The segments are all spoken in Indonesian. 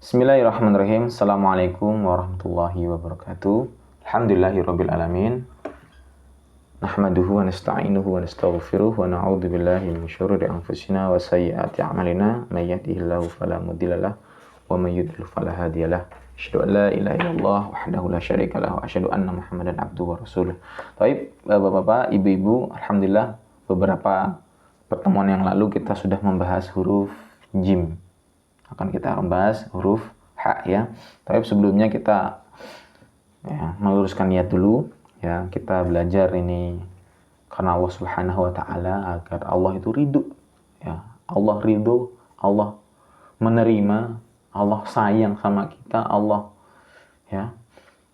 Bismillahirrahmanirrahim. Assalamualaikum warahmatullahi wabarakatuh. Alhamdulillahirabbil alamin. Nahmaduhu wa nasta'inuhu wa nastaghfiruh wa na'udzu billahi min syururi anfusina wa sayyiati a'malina. May yahdihillahu fala mudhillalah wa may yudhlil fala hadiyalah. Asyhadu an la ilaha illallah wahdahu la syarikalah wa asyhadu anna Muhammadan abduhu wa rasuluh. Baik, Bapak-bapak, Ibu-ibu, alhamdulillah beberapa pertemuan yang lalu kita sudah membahas huruf jim. Akan kita membahas huruf H ya. Tapi sebelumnya kita meluruskan niat dulu ya. Kita belajar ini karena Allah Subhanahu wa taala, agar Allah itu ridho ya. Allah ridho, Allah menerima, Allah sayang sama kita, Allah ya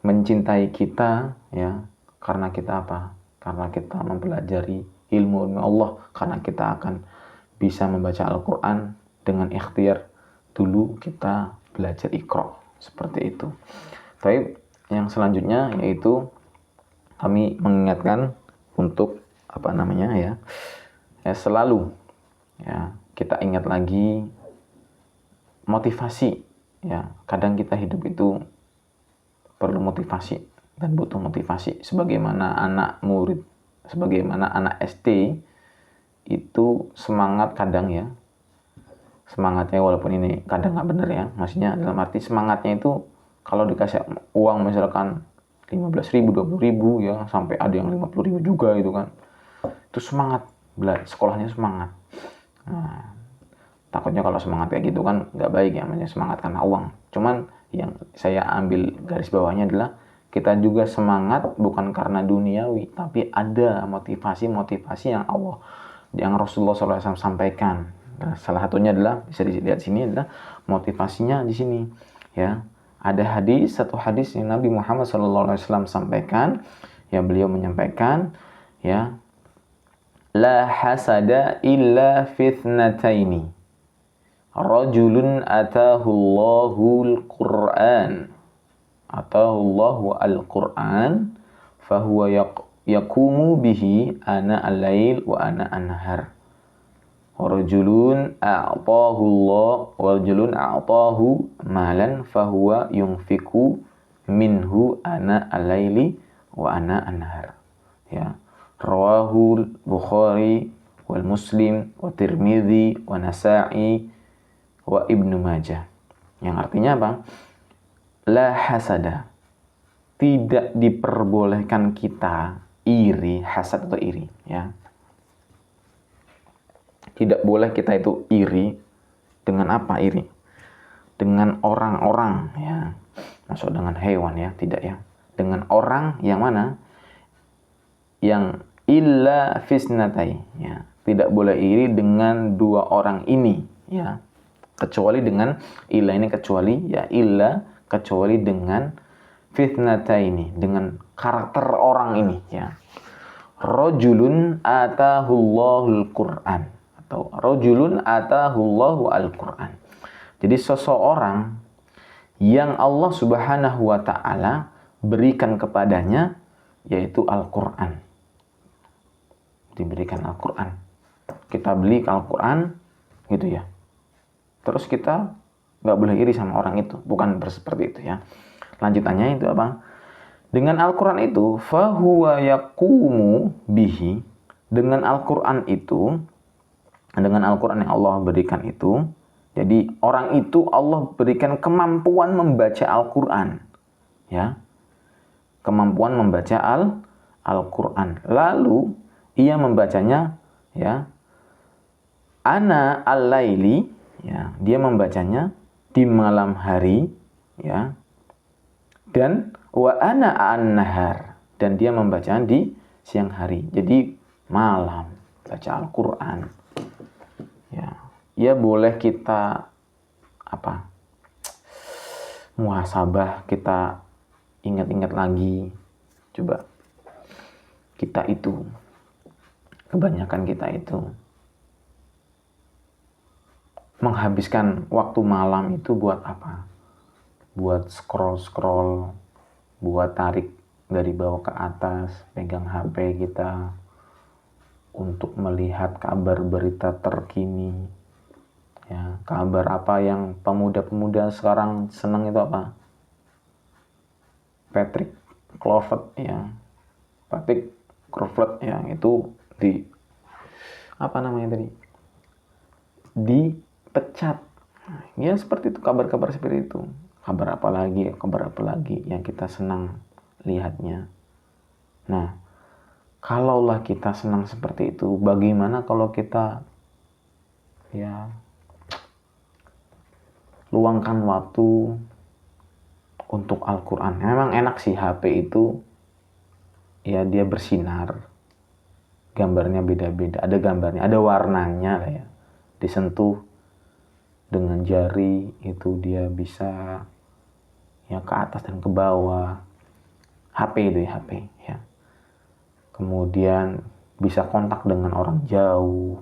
mencintai kita ya. Karena kita apa? Karena kita mempelajari ilmu Allah, karena kita akan bisa membaca Al-Qur'an dengan ikhtiar. Dulu kita belajar Iqra, seperti itu. Tapi yang selanjutnya yaitu kami mengingatkan untuk selalu ya kita ingat lagi motivasi ya. Kadang kita hidup itu perlu motivasi dan butuh motivasi, sebagaimana anak murid, sebagaimana anak SD itu semangat kadang ya. Semangatnya walaupun ini kadang nggak bener ya, maksudnya dalam arti semangatnya itu kalau dikasih uang misalkan 15.000, 20.000 ya, sampai ada yang 50.000 juga gitu kan, itu semangat, sekolahnya semangat. Nah, takutnya kalau semangat kayak gitu kan nggak baik ya, maksudnya semangat karena uang. Cuman yang saya ambil garis bawahnya adalah kita juga semangat bukan karena duniawi, tapi ada motivasi yang Rasulullah SAW sampaikan. Nah, salah satunya adalah bisa dilihat sini adalah motivasinya di sini ya. Ada satu hadis yang Nabi Muhammad SAW sampaikan ya. Beliau menyampaikan ya, la hasada illa fitnataini, rajulun atahullahu al-Qur'an fahuwa yaqumu bihi ana al-lail wa ana an-nahar. Rajulun a'tahu malan fahuwa yunfiku minhu ana al-laili wa ana an-nahar. Ya. Rawahul Bukhari wal Muslim wa Tirmidzi wa Nasa'i wa Ibnu Majah. Yang artinya apa? La hasada. Tidak diperbolehkan kita iri, hasad atau iri, ya. Tidak boleh kita itu iri. Dengan apa iri? Dengan orang-orang ya. Masuk dengan hewan ya, tidak ya. Dengan orang yang mana? Yang illa fisnatai ya. Tidak boleh iri dengan dua orang ini ya. Kecuali dengan illa ini, kecuali ya, illa kecuali dengan fitnatai ini, dengan karakter orang ini ya. Rajulun atahullahul Qur'an atau rajulun atahullahu al-Qur'an. Jadi seseorang yang Allah Subhanahu wa taala berikan kepadanya yaitu Al-Qur'an. Diberikan Al-Qur'an. Kita beli Al-Qur'an gitu ya. Terus kita nggak boleh iri sama orang itu, bukan seperti itu ya. Lanjutannya itu apa? Dengan Al-Qur'an itu fahuwa yaqumu bihi, dengan Al-Qur'an itu, dengan Al-Qur'an yang Allah berikan itu, jadi orang itu Allah berikan kemampuan membaca Al-Qur'an ya. Kemampuan membaca Al-Qur'an. Lalu ia membacanya ya ana al-laili ya, dia membacanya di malam hari ya. Dan wa ana an-nahar, dan dia membacanya di siang hari. Jadi malam baca Al-Qur'an. Ya boleh kita muhasabah, kita ingat-ingat lagi. Coba kebanyakan kita itu menghabiskan waktu malam itu buat apa? Buat scroll, buat tarik dari bawah ke atas, pegang HP kita untuk melihat kabar berita terkini Ya, kabar apa yang pemuda-pemuda sekarang senang itu apa? Patrick Kluivert ya. Patrick Kluivert ya, itu di apa namanya tadi? Dipecat. Ya seperti itu, kabar-kabar seperti itu. Kabar apa lagi? Kabar apa lagi yang kita senang lihatnya? Nah, kalaulah kita senang seperti itu, bagaimana kalau kita ya luangkan waktu untuk Al-Quran? Memang enak sih HP itu, ya dia bersinar, gambarnya beda-beda, ada gambarnya, ada warnanya lah ya, disentuh dengan jari itu dia bisa ya ke atas dan ke bawah. HP itu ya, HP ya. Kemudian bisa kontak dengan orang jauh,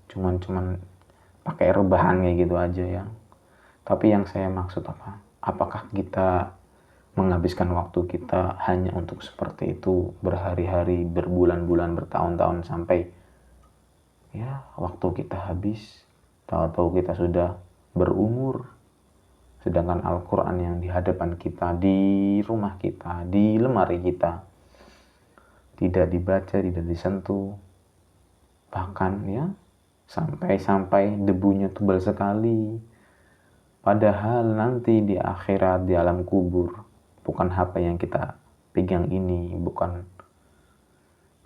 cuman pakai rebahan kayak gitu aja ya. Tapi yang saya maksud apa? Apakah kita menghabiskan waktu kita hanya untuk seperti itu berhari-hari, berbulan-bulan, bertahun-tahun sampai ya waktu kita habis, tahu-tahu kita sudah berumur, sedangkan Al-Quran yang di hadapan kita, di rumah kita, di lemari kita tidak dibaca, tidak disentuh, bahkan ya sampai debunya tebal sekali. Padahal nanti di akhirat, di alam kubur, bukan HP yang kita pegang ini, bukan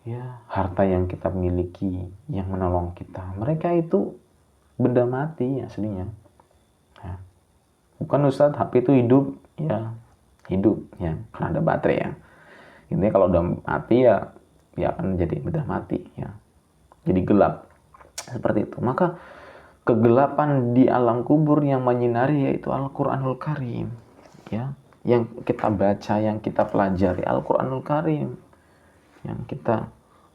ya harta yang kita miliki yang menolong kita. Mereka itu benda mati aslinya ya. Bukan Ustadz, HP itu hidup ya, hidup ya, karena ada baterai ya. Intinya kalau udah mati ya akan jadi benda mati ya, jadi gelap seperti itu. Maka kegelapan di alam kubur yang menyinari yaitu Al-Quranul Karim ya, yang kita baca, yang kita pelajari. Al-Quranul Karim yang kita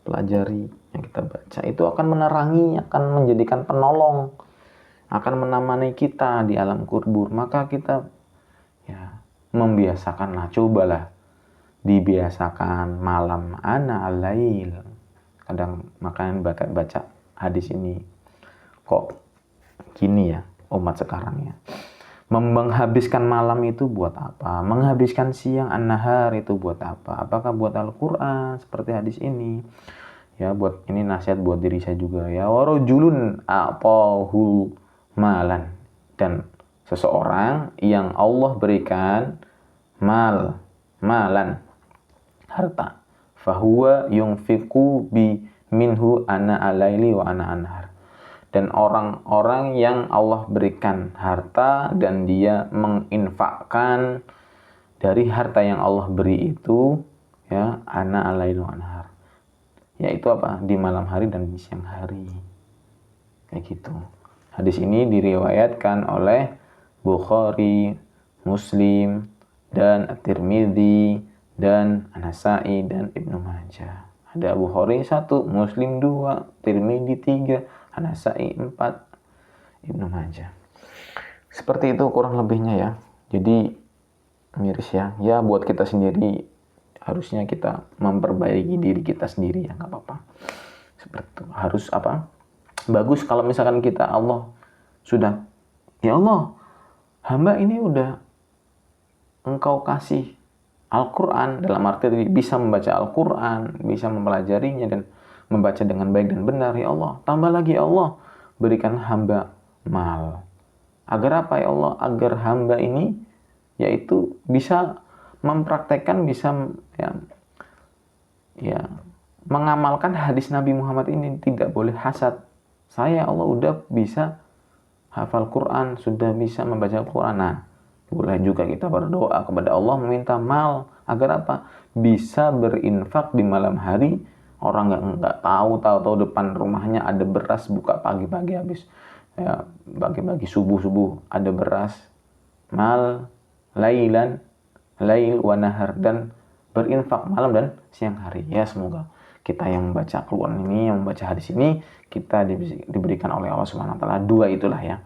pelajari, yang kita baca itu akan menerangi, akan menjadikan penolong, akan menemani kita di alam kubur. Maka kita ya membiasakanlah, cobalah dibiasakan malam ana al-lail. Kadang makanya baca hadis ini kok gini ya umat sekarang ya. Menghabiskan malam itu buat apa? Menghabiskan siang an-nahar itu buat apa? Apakah buat Al-Quran seperti hadis ini? Ya buat ini nasihat buat diri saya juga ya. Warajulun a'tahu malan, dan seseorang yang Allah berikan malan, harta, fahuwa yunfiqu bi minhu ana alaili wa ana anhar. Dan orang-orang yang Allah berikan harta dan dia menginfakkan dari harta yang Allah beri itu ya, ana alaili wa anhar, yaitu apa? Di malam hari dan di siang hari. Kayak gitu. Hadis ini diriwayatkan oleh Bukhari, Muslim, dan At-Tirmidzi, dan An-Nasa'i, dan Ibnu Majah. Ada Bukhari 1, Muslim 2, Tirmidzi 3, An-Nasa'i 4, Ibnu Majah. Seperti itu kurang lebihnya ya. Jadi miris ya. Ya buat kita sendiri harusnya kita memperbaiki diri kita sendiri ya, nggak apa-apa. Seperti itu. Harus apa? Bagus kalau misalkan kita Allah sudah, ya Allah, hamba ini udah Engkau kasih Al-Quran, dalam arti bisa membaca Al-Quran, bisa mempelajarinya dan membaca dengan baik dan benar. Ya Allah, tambah lagi ya Allah, berikan hamba mal. Agar apa ya Allah? Agar hamba ini yaitu bisa mempraktekkan, bisa ya mengamalkan hadis Nabi Muhammad ini, tidak boleh hasad. Saya Allah udah bisa hafal Quran, sudah bisa membaca Quran. Nah, boleh juga kita berdoa kepada Allah meminta mal agar apa? Bisa berinfak di malam hari. Orang nggak tahu depan rumahnya ada beras, buka pagi-pagi habis ya, bagi-bagi subuh ada beras. Mal lailan, lail wa nahar, dan berinfak malam dan siang hari. Ya semoga kita yang membaca Quran ini, yang membaca hadis ini, kita diberikan oleh Allah Subhanahu wa taala dua itulah ya.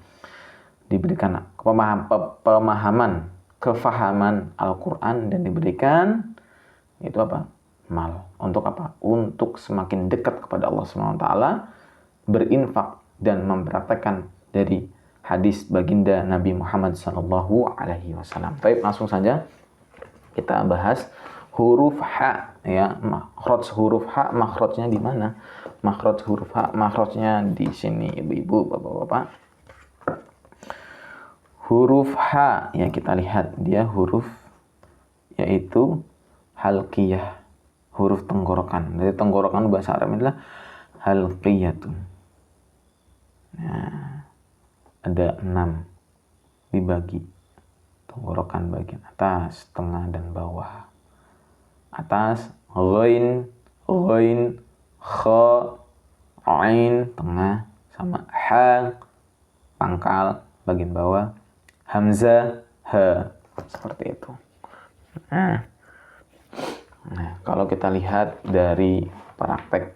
Diberikan pemahaman, kefahaman Al-Quran, dan diberikan itu apa? Mal. Untuk apa? Untuk semakin dekat kepada Allah Subhanahu wa taala, berinfak dan mempraktekkan dari hadis baginda Nabi Muhammad sallallahu alaihi wasallam. Baik, langsung saja kita bahas huruf H ya. Makhraj huruf H, makhrajnya di mana? Makhraj huruf H, makhrajnya di sini Ibu-ibu, Bapak-bapak. Huruf H yang kita lihat dia huruf yaitu halqiyah, huruf tenggorokan. Dari tenggorokan bahasa Arab adalah halqiyatun. Nah, ada 6 dibagi. Tenggorokan bagian atas, tengah, dan bawah. Atas, ghain, kha, ain, tengah, sama ha, pangkal, bagian bawah, hamzah, ha. Seperti itu. Nah, kalau kita lihat dari praktek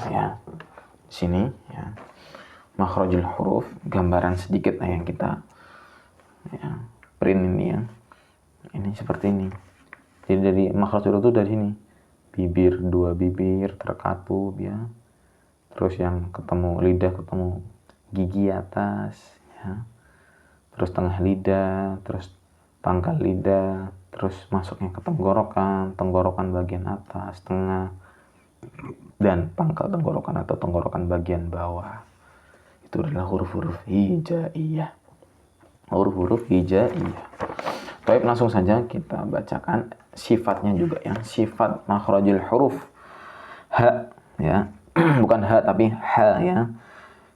ya sini ya, makhrajul huruf, gambaran sedikit yang kita ya, print ini ya. Ini seperti ini. Jadi dari makhrajul huruf itu dari sini. Bibir, 2 bibir terkatup ya. Terus yang ketemu lidah, ketemu gigi atas ya. Terus tengah lidah, terus pangkal lidah, terus masuknya ke tenggorokan, tenggorokan bagian atas, tengah, dan pangkal tenggorokan atau tenggorokan bagian bawah. Itu adalah huruf-huruf hijaiyah. Huruf-huruf hijaiyah. Baik, langsung saja kita bacakan sifatnya juga ya. Sifat makhrajul huruf ha ya. Bukan ha tapi ha ya.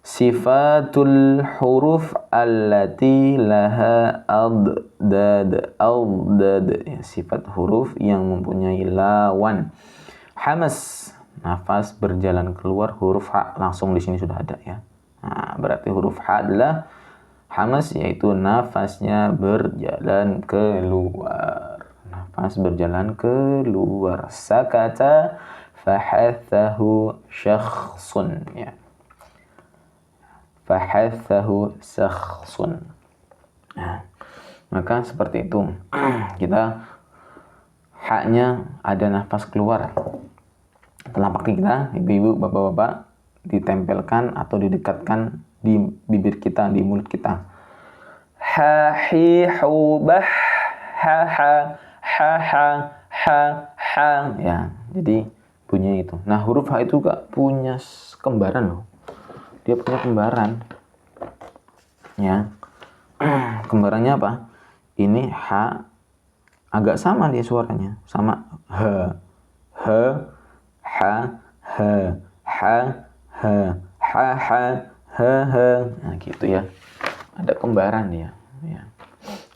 Sifatul huruf allati laha adad ya, sifat huruf yang mempunyai lawan. Hamas, nafas berjalan keluar, huruf ha langsung di sini sudah ada ya. Nah, berarti huruf ha adalah hamas, yaitu nafasnya berjalan keluar. Nafas berjalan keluar. Sakata fahathahu syakhsun ya. Fahathahu syakhsun. Nah, maka seperti itu. Kita haknya ada nafas keluar. Telapak kita, ibu-ibu, bapak-bapak, ditempelkan atau didekatkan di bibir kita, di mulut kita. Ha hi hu bah ha ha ha ha ha ha ya. Jadi bunyinya itu. Nah, huruf ha itu gak punya kembaran loh. Dia punya kembaran ya. Kembarannya apa? Ini ha agak sama dia suaranya, sama ha ha ha ha ha ha ha ha ha. Nah gitu ya, ada kembaran dia ya.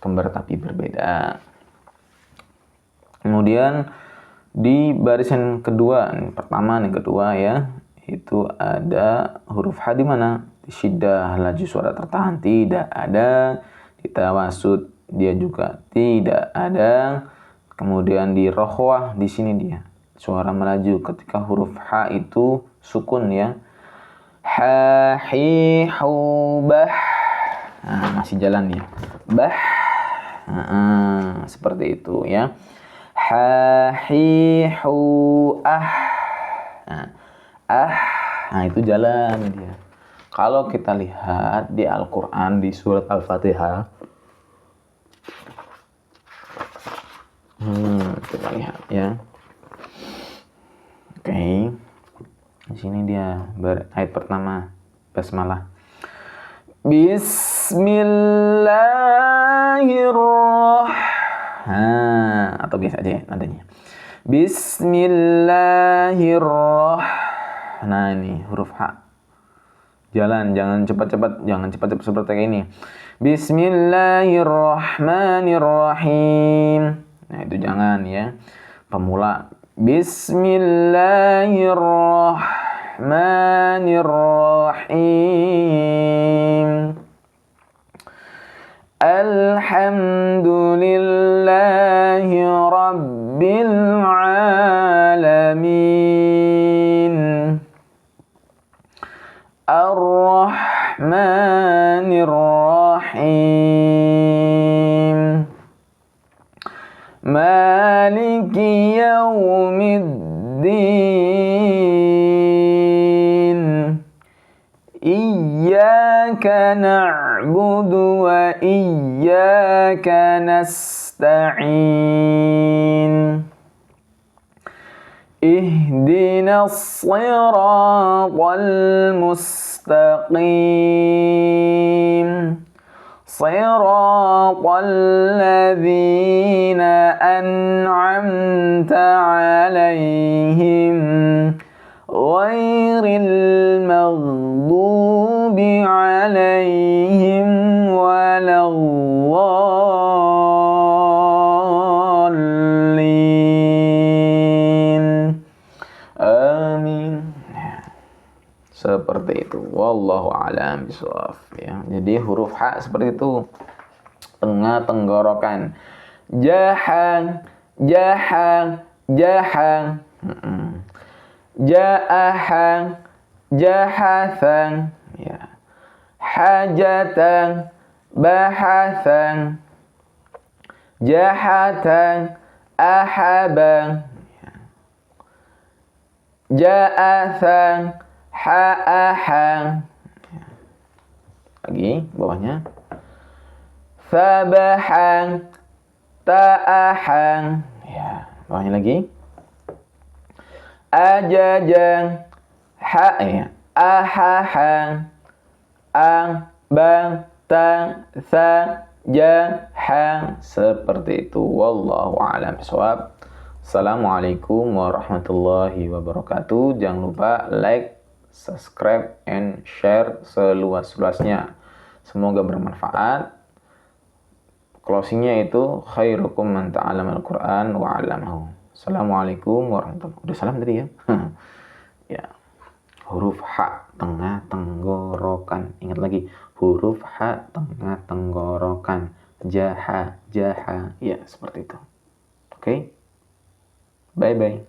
Kembar tapi berbeda. Kemudian di barisan kedua, pertama dan kedua ya, itu ada huruf ha di mana? Di syiddah, laju suara tertahan tidak ada. Di tawasud dia juga tidak ada. Kemudian di rohwah, di sini dia suara melaju ketika huruf ha itu sukun ya. Ha hi hu bah. Nah, masih jalan ya. Bah. Seperti itu ya. Ha hi hu ah. Nah itu jalan dia. Kalau kita lihat di Al-Quran di surat Al-Fatihah, kita lihat ya. Oke. Di sini dia ayat pertama basmalah. Bismillahirrahmanirrahim. Atau biasa aja ya nadanya. Bismillahirrahmanirrahim. Nah ini huruf ha. Jalan, jangan cepat-cepat, jangan cepat-cepat seperti ini. Bismillahirrahmanirrahim. Nah itu jangan ya. Pemula. Bismillahirrahmanirrahim. Alhamdulillahi rabbil alamin. Ar-Rahmanir-Rahim. Maliki yaumiddin. Iyyaka na'budu wa iyyaka nasta'in. Ihdinas siratal mustaqim. Siratal ladzina an'amta 'alaihim ghairil maghdubi 'alaihim waladdallin. Amin. Seperti itu. Wallahu a'lam bishawab. Ya, jadi huruf H seperti itu. Tengah tenggorokan. Jahang, jahang, jahang. Ja'ahang, jahathang. Ya. Hajatang, bahathang. Jahatang, ahabang. Ya. Ja'athang, ha'ahang. Lagi bawahnya. Sabahang, ta'ahang. Ya, bawahnya lagi. Ajajang, ahahang. Ang, bang, tang, thang, jang, hang. Seperti itu. Wallahu a'lam bishawab. Assalamualaikum warahmatullahi wabarakatuh. Jangan lupa like, subscribe, and share seluas-luasnya. Semoga bermanfaat. Closingnya itu khairukum man ta'allama al-Quran wa 'allamahu. Assalamualaikum warahmatullahi wabarakatuh. Udah salam tadi ya. Ya. Huruf H tengah tenggorokan. Ingat lagi, huruf H tengah tenggorokan. Jaha, jaha. Ya, seperti itu. Oke. Bye bye.